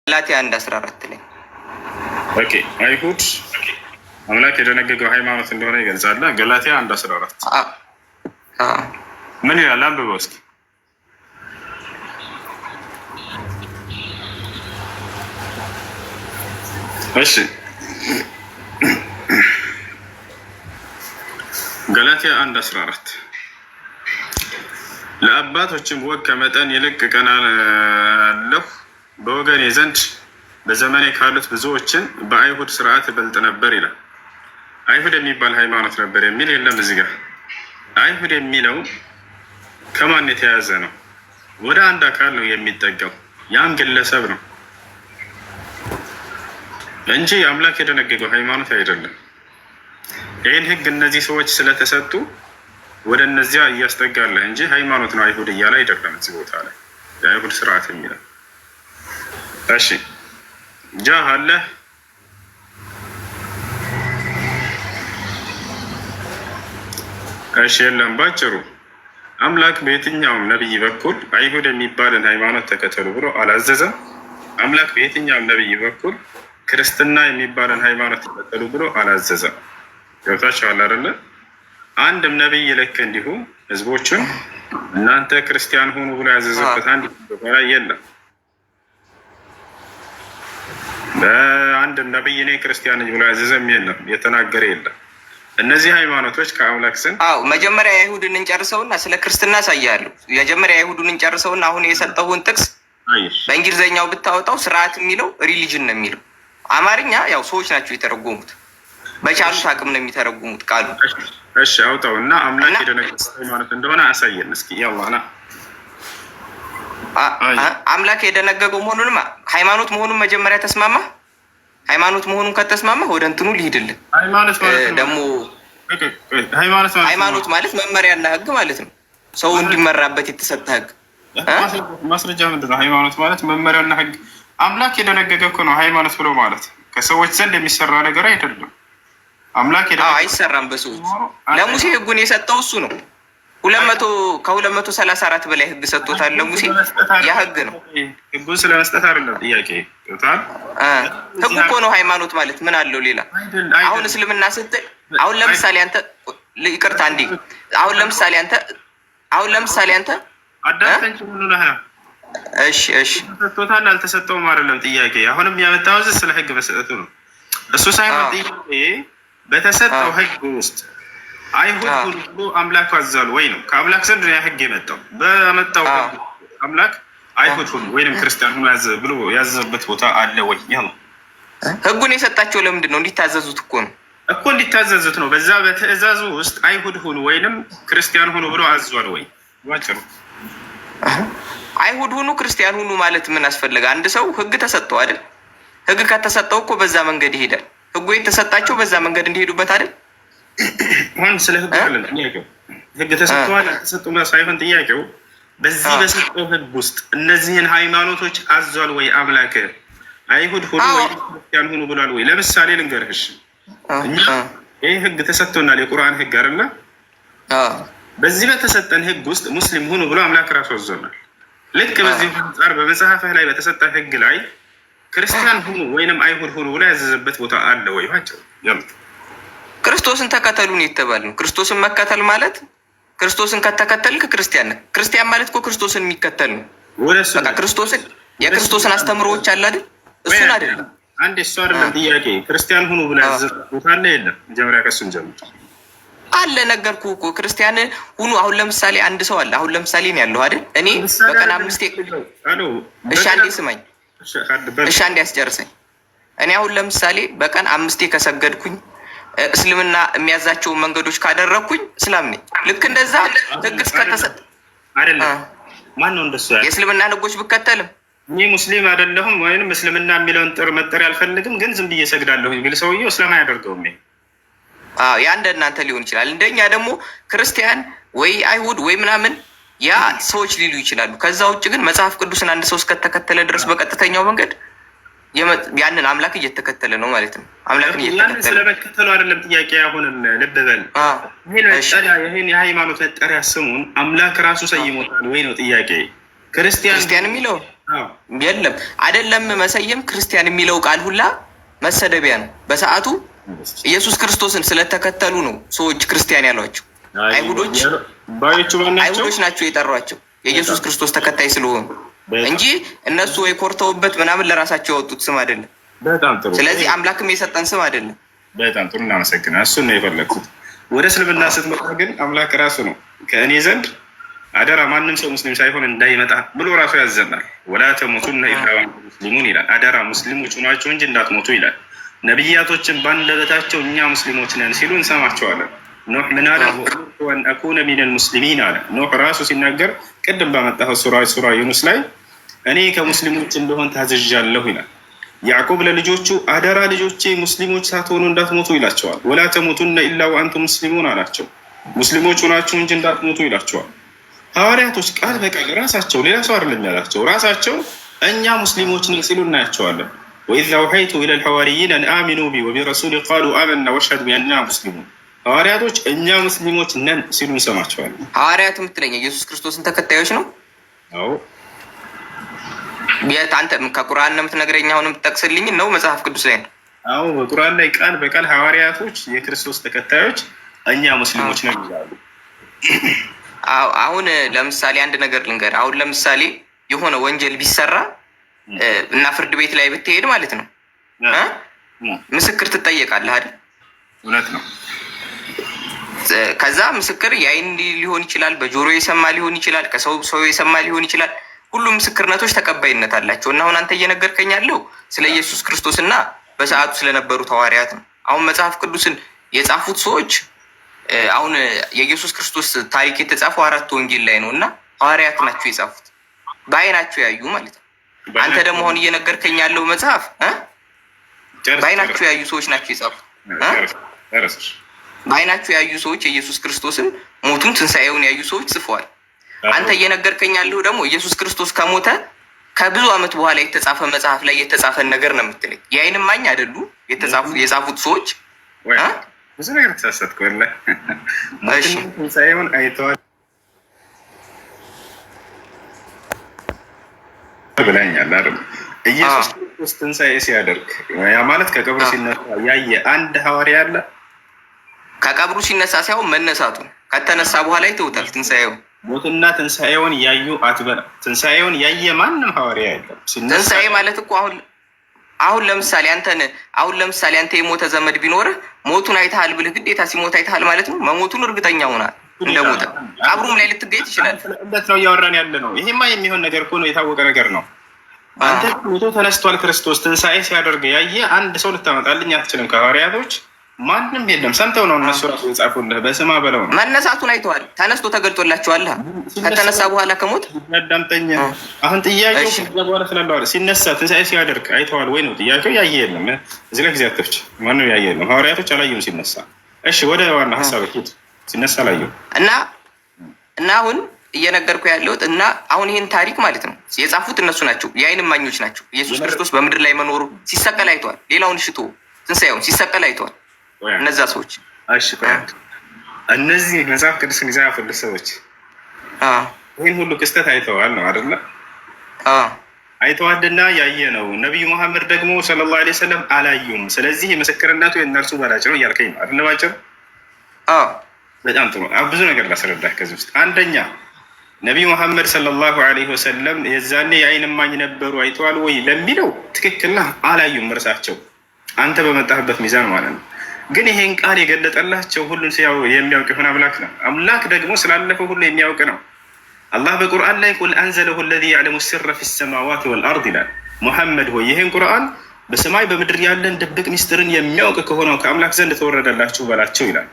ገላትያ 1:14 ላይ ኦኬ አይሁድ አምላክ የደነገገው ሃይማኖት እንደሆነ ይገልጻል። ገላትያ 1:14 ምን ይላል? አንብበው እስኪ። እሺ ገላትያ 1:14 ለአባቶችም ወግ ከመጠን ይልቅ ቀናለሁ በወገኔ ዘንድ በዘመኔ ካሉት ብዙዎችን በአይሁድ ስርዓት እበልጥ ነበር ይላል። አይሁድ የሚባል ሃይማኖት ነበር የሚል የለም እዚህ ጋር። አይሁድ የሚለው ከማን የተያዘ ነው? ወደ አንድ አካል ነው የሚጠጋው፣ ያም ግለሰብ ነው እንጂ አምላክ የደነገገው ሃይማኖት አይደለም። ይህን ህግ እነዚህ ሰዎች ስለተሰጡ ወደ እነዚያ እያስጠጋለህ እንጂ ሃይማኖት ነው አይሁድ እያለ አይደለም እዚህ ቦታ ላይ የአይሁድ ስርዓት የሚለው። እሺ ጃህ አለ እሺ የለም። ባጭሩ አምላክ በየትኛውም ነብይ በኩል አይሁድ የሚባልን ሃይማኖት ተከተሉ ብሎ አላዘዘም። አምላክ በየትኛውም ነብይ በኩል ክርስትና የሚባልን ሃይማኖት ተከተሉ ብሎ አላዘዘም። ገብታችኋል አይደለ? አንድም ነብይ ልክ እንዲሁ ህዝቦችን እናንተ ክርስቲያን ሆኑ ብሎ ያዘዘበት አንድ ቦታ የለም። በአንድም ነብይ እኔ ክርስቲያን ነኝ ብሎ ያዘዘም የለም፣ የተናገረ የለም። እነዚህ ሃይማኖቶች ከአምላክ ስን መጀመሪያ አይሁድን እንጨርሰውና ስለ ክርስትና አሳያለሁ። መጀመሪያ አይሁድን እንጨርሰውና አሁን የሰጠውን ጥቅስ በእንግሊዝኛው ብታወጣው ስርዓት የሚለው ሪሊጅን ነው የሚለው። አማርኛ ያው ሰዎች ናቸው የተረጎሙት፣ በቻሉት አቅም ነው የሚተረጉሙት ቃሉ። እሺ አውጣው እና አምላክ የደነገገው ሃይማኖት እንደሆነ አሳየን እስኪ። ያላና አምላክ የደነገገው መሆኑን ሃይማኖት መሆኑን መጀመሪያ ተስማማ። ሃይማኖት መሆኑን ከተስማማ ወደ እንትኑ ሊሄድልን። ሃይማኖት ማለት መመሪያና ህግ ማለት ነው፣ ሰው እንዲመራበት የተሰጠ ህግ። ማስረጃ ምንድን ነው? ሃይማኖት ማለት መመሪያና ህግ አምላክ የደነገገ እኮ ነው። ሃይማኖት ብሎ ማለት ከሰዎች ዘንድ የሚሰራ ነገር አይደለም። አምላክ አይሰራም በሰዎች። ለሙሴ ህጉን የሰጠው እሱ ነው። 234 በላይ ህግ ሰጥቶታል ለሙሴ። ያ ህግ ነው። ህጉን ስለመስጠት አይደለም ጥያቄ። ህጉ እኮ ነው ሃይማኖት ማለት። ምን አለው ሌላ? አሁን እስልምና ስትል አሁን ለምሳሌ አንተ ይቅርታ እንዴ አሁን ለምሳሌ አንተ አዳምጠኝ ሁሉ ነህ። እሺ ሰጥቶታል አልተሰጠውም አይደለም ጥያቄ። አሁንም ያመጣው ስለ ህግ መስጠቱ ነው። እሱ ሳይሆን ጥያቄ በተሰጠው ህግ ውስጥ አይሁድ ሁሉ አምላክ አዘዋል ወይ ነው? ከአምላክ ዘንድ ያ ህግ የመጣው በመጣው አምላክ አይሁድ ሁሉ ወይንም ክርስቲያን ሁሉ ያዘ ብሎ ያዘበት ቦታ አለ ወይ? ያ ነው ህጉን የሰጣቸው። ለምንድን ነው? እንዲታዘዙት እኮ ነው እኮ እንዲታዘዙት ነው። በዛ በትእዛዙ ውስጥ አይሁድ ሁሉ ወይንም ክርስቲያን ሁሉ ብሎ አዘዋል ወይ? ዋጭሩ አይሁድ ሁሉ ክርስቲያን ሁሉ ማለት ምን አስፈለገ? አንድ ሰው ህግ ተሰጠው አይደል? ህግ ከተሰጠው እኮ በዛ መንገድ ይሄዳል። ህጉ የተሰጣቸው በዛ መንገድ እንዲሄዱበት አይደል? አሁን ስለ ህግ አይደለም ጥያቄው። ህግ ተሰጥቷል አልተሰጠውም ሳይሆን ጥያቄው በዚህ በሰጠው ህግ ውስጥ እነዚህን ሃይማኖቶች አዟል ወይ አምላክ? አይሁድ ሁሉ ወይ ክርስቲያን ሁሉ ብሏል ወይ? ለምሳሌ ልንገርሽ፣ እኛ ይህ ህግ ተሰጥቶናል፣ የቁርአን ህግ አይደለ? በዚህ በተሰጠን ህግ ውስጥ ሙስሊም ሁኑ ብሎ አምላክ ራሱ አዞናል። ልክ በዚህ አንጻር በመጽሐፍህ ላይ በተሰጠ ህግ ላይ ክርስቲያን ሁኑ ወይንም አይሁድ ሁኑ ብሎ ያዘዘበት ቦታ አለ ወይ? ባጭሩ ክርስቶስን ተከተሉ ነው የተባልነው። ክርስቶስን መከተል ማለት ክርስቶስን ከተከተልክ ክርስቲያን ነህ። ክርስቲያን ማለት እኮ ክርስቶስን የሚከተል ነው። በቃ ክርስቶስን የክርስቶስን አስተምሮዎች አለ አይደል? እሱን አይደለም አንድ እሱ አይደለም ጥያቄ። ክርስቲያን ሁኑ ብሎ ያዘዘበት ቦታ አለ የለም? መጀመሪያ ከሱን ጀምር። አለ ነገርኩህ እኮ ክርስቲያን ሁኑ። አሁን ለምሳሌ አንድ ሰው አለ። አሁን ለምሳሌ ነው ያለው አይደል? እኔ በቀን 5 እሺ አንዴ ስማኝ፣ እሺ አንዴ አስጨርሰኝ። እኔ አሁን ለምሳሌ በቀን 5 ከሰገድኩኝ እስልምና የሚያዛቸውን መንገዶች ካደረግኩኝ እስላም ነኝ። ልክ እንደዛ ህግ እስከተሰጠ አይደለም። ማን ነው እንደሱ ያለው? የእስልምና ህጎች ብከተልም እኔ ሙስሊም አይደለሁም ወይንም እስልምና የሚለውን ጥር መጠሪያ አልፈልግም፣ ግን ዝም ብዬ ሰግዳለሁ ቢል ሰውዬው እስላም አያደርገውም። ያ እንደ እናንተ ሊሆን ይችላል። እንደኛ ደግሞ ክርስቲያን ወይ አይሁድ ወይ ምናምን ያ ሰዎች ሊሉ ይችላሉ። ከዛ ውጭ ግን መጽሐፍ ቅዱስን አንድ ሰው እስከተከተለ ድረስ በቀጥተኛው መንገድ ያንን አምላክ እየተከተለ ነው ማለት ነው። አምላክን እየተከተለ ስለመከተሉ አይደለም ጥያቄ። አሁንም ልብ በል፣ ይሄን የሃይማኖት መጠሪያ ስሙን አምላክ ራሱ ሰይሞታል ወይ ነው ጥያቄ። ክርስቲያን የሚለው የለም አይደለም መሰየም ክርስቲያን የሚለው ቃል ሁላ መሰደቢያ ነው። በሰዓቱ ኢየሱስ ክርስቶስን ስለተከተሉ ነው ሰዎች ክርስቲያን ያሏቸው። አይሁዶች ናቸው የጠሯቸው የኢየሱስ ክርስቶስ ተከታይ ስለሆኑ እንጂ እነሱ ወይ ኮርተውበት ምናምን ለራሳቸው ያወጡት ስም አይደለም። በጣም ጥሩ። ስለዚህ አምላክም የሰጠን ስም አይደለም። በጣም ጥሩ እናመሰግናለን። እሱን ነው የፈለግኩት። ወደ እስልምና ስትመጣ ግን አምላክ ራሱ ነው ከእኔ ዘንድ አደራ ማንም ሰው ሙስሊም ሳይሆን እንዳይመጣ ብሎ ራሱ ያዘናል። ወላ ተሞቱነ ኢላ ወአንቱም ሙስሊሙን ይላል። አደራ ሙስሊሞች ናቸው እንጂ እንዳትሞቱ ይላል። ነቢያቶችን ባንደበታቸው እኛ ሙስሊሞች ነን ሲሉ እንሰማቸዋለን። ኖህ ምን አለ? ወአን አኩነ ሚነል ሙስሊሚን አለ። ኖህ ራሱ ሲናገር ቅድም ባመጣኸው ሱራ ዩኑስ ላይ እኔ ከሙስሊሞች እንደሆን ታዝዣለሁ ይላል። ያዕቆብ ለልጆቹ አደራ ልጆቼ ሙስሊሞች ሳትሆኑ እንዳትሞቱ ይላቸዋል። ወላ ተሞቱነ ኢላ ወአንቱም ሙስሊሙን አላቸው። ሙስሊሞች ሆናችሁ እንጂ እንዳትሞቱ ይላቸዋል። ሐዋርያቶች ቃል በቃል ራሳቸው ሌላ ሰው አይደለም ያላቸው ራሳቸው እኛ ሙስሊሞች ነን ሲሉ እናያቸዋለን። ወኢዝ አውሐይቱ ኢለል ሐዋርይይነ አን አሚኑ ቢ ወቢረሱሊ ቃሉ አመና ወሽሀዱ ቢአንና ሙስሊሙን። ሐዋርያቶች እኛ ሙስሊሞች ነን ሲሉ እንሰማቸዋለን። ሐዋርያት የምትለኝ ኢየሱስ ክርስቶስን ተከታዮች ነው? አዎ። ቢያት አንተ ከቁርአን ነው የምትነግረኝ? አሁን የምትጠቅስልኝ ነው መጽሐፍ ቅዱስ ላይ ነው? አዎ፣ በቁርአን ላይ ቃል በቃል ሐዋርያቶች የክርስቶስ ተከታዮች እኛ ሙስሊሞች ነን ይላሉ። አሁን ለምሳሌ አንድ ነገር ልንገር። አሁን ለምሳሌ የሆነ ወንጀል ቢሰራ እና ፍርድ ቤት ላይ ብትሄድ ማለት ነው ምስክር ትጠየቃለህ አይደል? እውነት ነው። ከዛ ምስክር የአይን ሊሆን ይችላል፣ በጆሮ የሰማ ሊሆን ይችላል፣ ከሰው የሰማ ሊሆን ይችላል። ሁሉም ምስክርነቶች ተቀባይነት አላቸው። እና አሁን አንተ እየነገርከኝ ያለው ስለ ኢየሱስ ክርስቶስ እና በሰዓቱ ስለነበሩት ሐዋርያት ነው። አሁን መጽሐፍ ቅዱስን የጻፉት ሰዎች አሁን የኢየሱስ ክርስቶስ ታሪክ የተጻፈው 4 ወንጌል ላይ ነው እና ሐዋርያት ናቸው የጻፉት፣ በአይናቸው ያዩ ማለት ነው። አንተ ደግሞ አሁን እየነገርከኝ ያለው መጽሐፍ በአይናቸው ያዩ ሰዎች ናቸው የጻፉት። በአይናቸው ያዩ ሰዎች የኢየሱስ ክርስቶስን ሞቱን ትንሣኤውን ያዩ ሰዎች ጽፈዋል። አንተ እየነገርከኝ ያለው ደግሞ ኢየሱስ ክርስቶስ ከሞተ ከብዙ ዓመት በኋላ የተጻፈ መጽሐፍ ላይ የተጻፈን ነገር ነው የምትለኝ። የአይን እማኝ አይደሉ የጻፉት ሰዎች? ብዙ ነገር ተሳሳትኩ። ትንሣኤውን አይተዋል ብላኛል አይደል? ኢየሱስ ክርስቶስ ትንሣኤ ሲያደርግ ያ ማለት ከቀብሩ ሲነሳ ያየ አንድ ሐዋርያ አለ? ከቀብሩ ሲነሳ ሳይሆን መነሳቱን ከተነሳ በኋላ ይተውታል ትንሣኤው። ሞትና ትንሣኤውን ያዩ አትበላ። ትንሣኤውን ያየ ማንም ሐዋርያ የለም። ትንሣኤ ማለት እኮ አሁን ለምሳሌ አንተ የሞተ ዘመድ ቢኖርህ ሞቱን አይተሃል ብልህ ግዴታ ሲሞት አይተሃል ማለት ነው። መሞቱን እርግጠኛ ሆናል እንደሞተ። ቀብሩም ላይ ልትገኝ ትችላለህ። እንዴት ነው እያወራን ያለ ነው? ይሄማ የሚሆን ነገር እኮ ነው፣ የታወቀ ነገር ነው። አንተ ሞቶ ተነስቷል ክርስቶስ ትንሣኤ ሲያደርግ ያየ አንድ ሰው ልታመጣልኝ አትችልም። ከሐዋርያቶች ማንም የለም። ሰምተው ነው እነሱ ራሱ የጻፉልህ። በስማ በለው ነው። መነሳቱን አይተዋል። ተነስቶ ተገልጦላቸዋል። ከተነሳ በኋላ ከሞት ያዳምጠኝ። አሁን ጥያቄው ከዛ በኋላ ስላለዋል ሲነሳ ትንሣኤ ሲያደርግ አይተዋል ወይ ነው ጥያቄው። ያየ የለም። እዚህ ላይ ጊዜ አትፍች። ማንም ያየ የለም። ሐዋርያቶች አላየሁም ሲነሳ። እሺ ወደ ዋና ሀሳብ ሂድ። ሲነሳ አላየሁም እና አሁን እየነገርኩ ያለሁት እና አሁን ይህን ታሪክ ማለት ነው የጻፉት እነሱ ናቸው። የአይን እማኞች ናቸው። ኢየሱስ ክርስቶስ በምድር ላይ መኖሩ ሲሰቀል አይተዋል። ሌላውን ሽቶ ትንሣኤውን ሲሰቀል አይተዋል። እነዛ ሰዎች እነዚህ መጽሐፍ ቅዱስን የጻፉት ሰዎች ይህን ሁሉ ክስተት አይተዋል ነው አይደለ? አይተዋልና ያየ ነው። ነቢዩ መሐመድ ደግሞ ሰለላሁ ዐለይሂ ወሰለም አላዩም። ስለዚህ የምስክርነቱ የእነርሱ በላጭ ነው እያልከኝ ነው አይደለ? ባጭሩ በጣም ጥሩ። ብዙ ነገር ላስረዳህ ከዚህ ውስጥ አንደኛ ነቢዩ መሐመድ ሰለላሁ ዐለይሂ ወሰለም የዛኔ የአይን እማኝ ነበሩ አይተዋል ወይ ለሚለው ትክክል ነው። አላዩም እርሳቸው አንተ በመጣህበት ሚዛን ማለት ነው። ግን ይሄን ቃል የገለጠላቸው ሁሉን የሚያውቅ የሆነ አምላክ ነው። አምላክ ደግሞ ስላለፈው ሁሉ የሚያውቅ ነው። አላህ በቁርአን ላይ ቁል አንዘለሁ አለዚ ያዕለሙ ሲረ ፊ ሰማዋት ወልአርድ ይላል። ሙሐመድ ሆይ ይህን ቁርአን በሰማይ በምድር ያለን ድብቅ ሚስጥርን የሚያውቅ ከሆነው ከአምላክ ዘንድ ተወረደላችሁ በላቸው ይላል።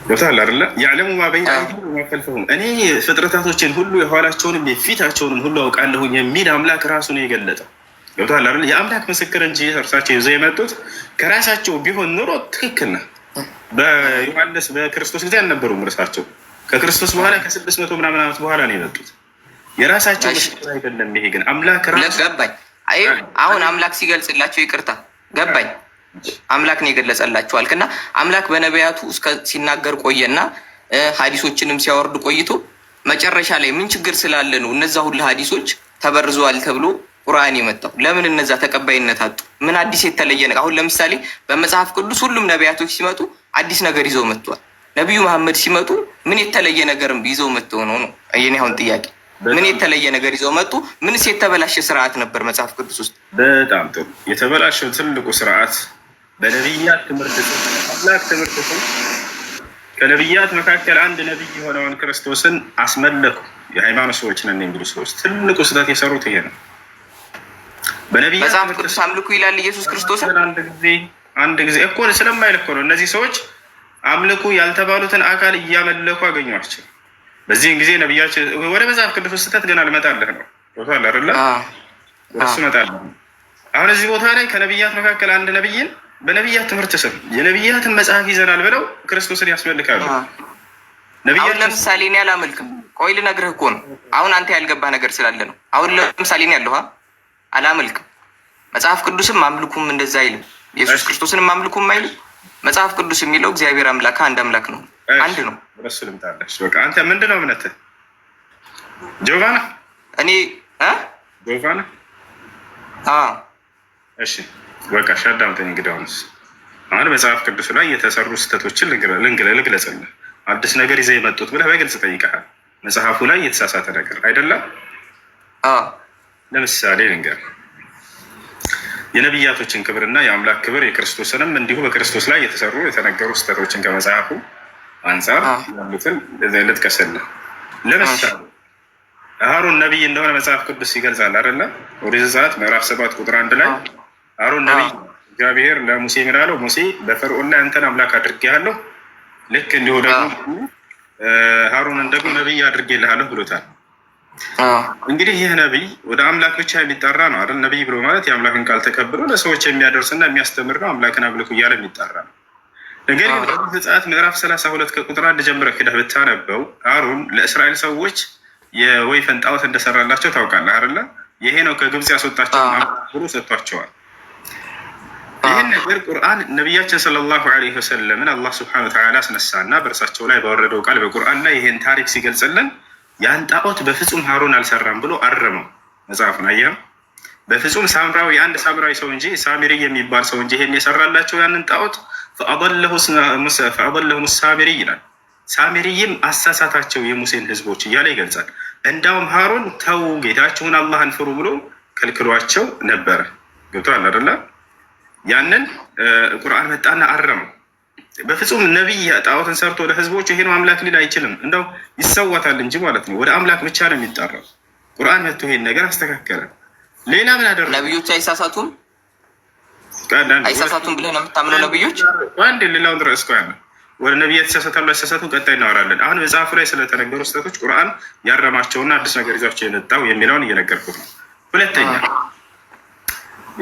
ገብቶሃል አይደለ? ያዕለሙ ማ በይነ አይዲሂም ወማ ኸልፈሁም፣ እኔ ፍጥረታቶችን ሁሉ የኋላቸውንም የፊታቸውንም ሁሉ አውቃለሁኝ የሚል አምላክ ራሱ ነው የገለጠው። ገብቶሃል አይደል? የአምላክ ምስክር እንጂ እርሳቸው ይዘው የመጡት ከራሳቸው ቢሆን ኑሮ ትክክል ነው። በዮሐንስ በክርስቶስ ጊዜ አልነበሩም እርሳቸው። ከክርስቶስ በኋላ ከ600 ምናምን ዓመት በኋላ ነው የመጡት። የራሳቸው ምስክር አይደለም። ይሄ ግን አምላክ ራሱ ገባኝ። አሁን አምላክ ሲገልጽላቸው ይቅርታ ገባኝ። አምላክ ነው የገለጸላቸው አልክና አምላክ በነቢያቱ እስከ ሲናገር ቆየና ሀዲሶችንም ሲያወርድ ቆይቶ መጨረሻ ላይ ምን ችግር ስላለ ነው እነዛ ሁሉ ሀዲሶች ተበርዟል ተብሎ ቁርአን የመጣው? ለምን እነዛ ተቀባይነት አጡ? ምን አዲስ የተለየ ነገር? አሁን ለምሳሌ በመጽሐፍ ቅዱስ ሁሉም ነቢያቶች ሲመጡ አዲስ ነገር ይዘው መጥቷል። ነቢዩ መሐመድ ሲመጡ ምን የተለየ ነገር ይዘው መጥተው ነው? የኔ አሁን ጥያቄ ምን የተለየ ነገር ይዘው መጡ? ምንስ የተበላሸ ስርዓት ነበር መጽሐፍ ቅዱስ ውስጥ? በጣም ጥሩ። የተበላሸው ትልቁ ስርዓት በነቢያት ትምህርት አምላክ ትምህርት ከነቢያት መካከል አንድ ነቢይ የሆነውን ክርስቶስን አስመለኩ። የሃይማኖት ሰዎች ነን የሚሉ ሰዎች ትልቁ ስህተት የሰሩት ይሄ ነው። በነቢያት መጽሐፍ ቅዱስ አምልኩ ይላል ኢየሱስ ክርስቶስን አንድ ጊዜ እኮ ስለማይል እኮ ነው። እነዚህ ሰዎች አምልኩ ያልተባሉትን አካል እያመለኩ አገኟቸው። በዚህን ጊዜ ነቢያችን ወደ መጽሐፍ ቅዱስ ስህተት ገና ልመጣልህ ነው ቦታ አለ አይደለ? እሱ እመጣለሁ። አሁን እዚህ ቦታ ላይ ከነቢያት መካከል አንድ ነቢይን በነቢያት ትምህርት ስም የነቢያትን መጽሐፍ ይዘናል ብለው ክርስቶስን ያስመልካሉ። አሁን ለምሳሌ እኔ አላመልክም። ቆይ ልነግርህ እኮ ነው። አሁን አንተ ያልገባህ ነገር ስላለ ነው። አሁን ለምሳሌ እኔ ያለሁ አላመልክም። መጽሐፍ ቅዱስም አምልኩም እንደዛ አይልም። ኢየሱስ ክርስቶስንም አምልኩም አይልም። መጽሐፍ ቅዱስ የሚለው እግዚአብሔር አምላክ አንድ አምላክ ነው፣ አንድ ነው። ረሱ ልምጣለች። በቃ አንተ ምንድን ነው እምነትህ? ጆቫ ነህ? እኔ ጆቫ ነህ? እሺ በቃ ሻዳምተኝ። እንግዲህ አሁን መጽሐፍ ቅዱስ ላይ የተሰሩ ስህተቶችን ልግለጽልህ። አዲስ ነገር ይዘህ የመጡት ብለህ በግልጽ ጠይቀሃል። መጽሐፉ ላይ የተሳሳተ ነገር አይደለም። ለምሳሌ ልንገርህ፣ የነቢያቶችን ክብርና የአምላክ ክብር የክርስቶስንም እንዲሁ በክርስቶስ ላይ የተሰሩ የተነገሩ ስህተቶችን ከመጽሐፉ አንጻር ያሉትን ልጥቀስልህ። ለምሳሌ አሮን ነቢይ እንደሆነ መጽሐፍ ቅዱስ ይገልጻል አይደለ? ኦሪት ዘጸአት ምዕራፍ 7 ቁጥር 1 ላይ አሮን ነቢይ እግዚአብሔር ለሙሴ ምን አለው? ሙሴ በፈርዖን ላይ አንተን አምላክ አድርጌሃለሁ፣ ልክ እንዲሁ ደግሞ አሮንን ደግሞ ነቢይ አድርጌልሃለሁ ብሎታል። እንግዲህ ይህ ነቢይ ወደ አምላክ ብቻ የሚጠራ ነው አይደል? ነቢይ ብሎ ማለት የአምላክን ቃል ተቀብሎ ለሰዎች የሚያደርስና የሚያስተምር ነው። አምላክን አምልኩ እያለ የሚጠራ ነው። ነገር ግን ኦሪት ዘጸአት ምዕራፍ 32 ከቁጥር 1 ጀምረህ ሄደህ ብታነበው አሮን ለእስራኤል ሰዎች የወይፈን ጣዖት እንደሰራላቸው ታውቃለህ አይደለ? ይሄ ነው ከግብፅ ያስወጣቸው ብሎ ሰጥቷቸዋል። ይህን ነገር ቁርአን ነቢያችን ሰለላሁ ዐለይሂ ወሰለምን አላህ ስብሐነሁ ወተዓላ አስነሳና በእርሳቸው ላይ ባወረደው ቃል በቁርአን ላይ ይህን ታሪክ ሲገልጽልን ያን ጣዖት በፍጹም ሀሮን አልሰራም ብሎ አረመው። መጽሐፉን አየኸው? በፍጹም ሳምራዊ አንድ ሳምራዊ ሰው እንጂ ሳሚሪ የሚባል ሰው እንጂ ይሄን የሰራላቸው ያንን ጣዖት ፈአضለሁ ሳሚሪ ይላል። ሳሚሪይም አሳሳታቸው የሙሴን ህዝቦች እያለ ይገልጻል። እንዳውም ሀሮን ተው ጌታችሁን አላህን ፍሩ ብሎ ከልክሏቸው ነበረ። ገብቶሃል አይደለ? ያንን ቁርአን መጣና አረመው። በፍጹም ነቢይ ጣዖትን ሰርቶ ለህዝቦቹ ይሄ ነው አምላክ ሊል አይችልም። እንደው ይሰዋታል እንጂ ማለት ነው። ወደ አምላክ ብቻ ነው የሚጠራው። ቁርአን መጥቶ ይሄን ነገር አስተካከለ። ሌላ ምን አደረገ? ነቢዮች አይሳሳቱም ብለህ ነው የምታምነው? ነቢዮች አንድ ሌላውን ድረስ እኮ ያለ ወደ ነቢያት ይሳሳታሉ አይሳሳቱ ቀጣይ እናወራለን። አሁን መጽሐፉ ላይ ስለተነገሩ ስህተቶች ቁርአን ያረማቸውና አዲስ ነገር ይዟቸው የመጣው የሚለውን እየነገርኩት ነው። ሁለተኛ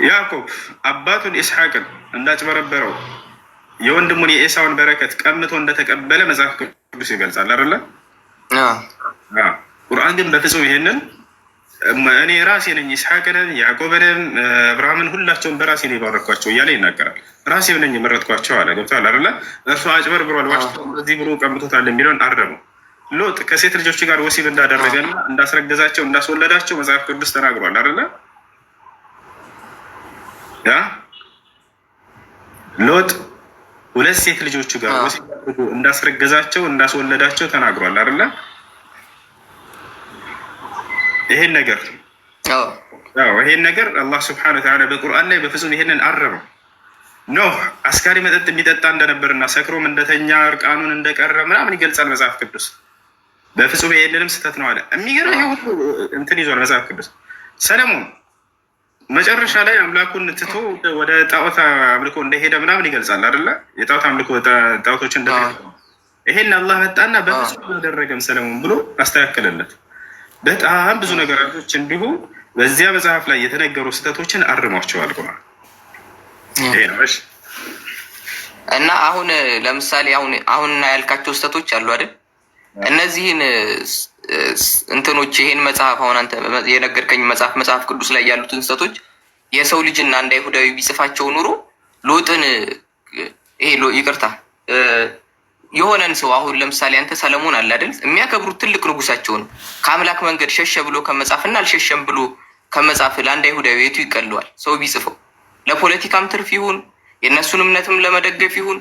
ያዕቆብ አባቱን ኢስሐቅን እንዳጭበረበረው የወንድሙን የኤሳውን በረከት ቀምቶ እንደተቀበለ መጽሐፍ ቅዱስ ይገልጻል አይደለ? ቁርአን ግን በፍጹም ይሄንን እኔ ራሴ ነኝ ኢስሐቅንን ያዕቆብንም አብርሃምን ሁላቸውን በራሴ ነው የባረኳቸው እያለ ይናገራል። ራሴ ነኝ የመረጥኳቸው አለ። ገብቶሃል አይደለ? እርሱ አጭበርብሯል፣ ዋሽቶ እዚህ ብሎ ቀምቶታል የሚለውን አረመው። ሎጥ ከሴት ልጆች ጋር ወሲብ እንዳደረገና እንዳስረገዛቸው እንዳስወለዳቸው መጽሐፍ ቅዱስ ተናግሯል አይደለ? ሎጥ ሁለት ሴት ልጆቹ ጋር ወሲብ እንዳስረገዛቸው እንዳስወለዳቸው ተናግሯል አይደለ? ይሄን ነገር አላህ ስብሐነሁ ወተዓላ በቁርአን ላይ በፍጹም ይሄንን አረመው። ኖህ አስካሪ መጠጥ የሚጠጣ እንደነበርና ሰክሮም እንደተኛ እርቃኑን እንደቀረ ምናምን ይገልጻል መጽሐፍ ቅዱስ። በፍጹም ይሄንንም ስህተት ነው አለ። የሚገርም እንትን ይዟል መጽሐፍ ቅዱስ። ሰለሞን መጨረሻ ላይ አምላኩን ትቶ ወደ ጣዖት አምልኮ እንደሄደ ምናምን ይገልጻል አይደለ? የጣዖት አምልኮ ጣዖቶችን እንደ ይሄን አላህ መጣና በፍጹም አላደረገም ሰለሞን ብሎ አስተካከለለት። በጣም ብዙ ነገራቶች እንዲሁ በዚያ መጽሐፍ ላይ የተነገሩ ስህተቶችን አርሟቸዋል ቁርአን። እና አሁን ለምሳሌ አሁን ያልካቸው ስህተቶች አሉ አይደል? እነዚህን እንትኖች ይሄን መጽሐፍ አሁን አንተ የነገርከኝ መጽሐፍ ቅዱስ ላይ ያሉትን ስህተቶች የሰው ልጅና እንደ አይሁዳዊ ቢጽፋቸው ኑሮ ሎጥን የሆነን ሰው አሁን ለምሳሌ አንተ ሰለሞን አለ አይደል? የሚያከብሩት ትልቅ ንጉሳቸውን ከአምላክ መንገድ ሸሸ ብሎ ከመጻፍና አልሸሸም ብሎ ከመጻፍ ለአንድ አይሁዳዊ ቤቱ ይቀለዋል። ሰው ቢጽፈው ለፖለቲካም ትርፍ ይሁን የእነሱን እምነትም ለመደገፍ ይሁን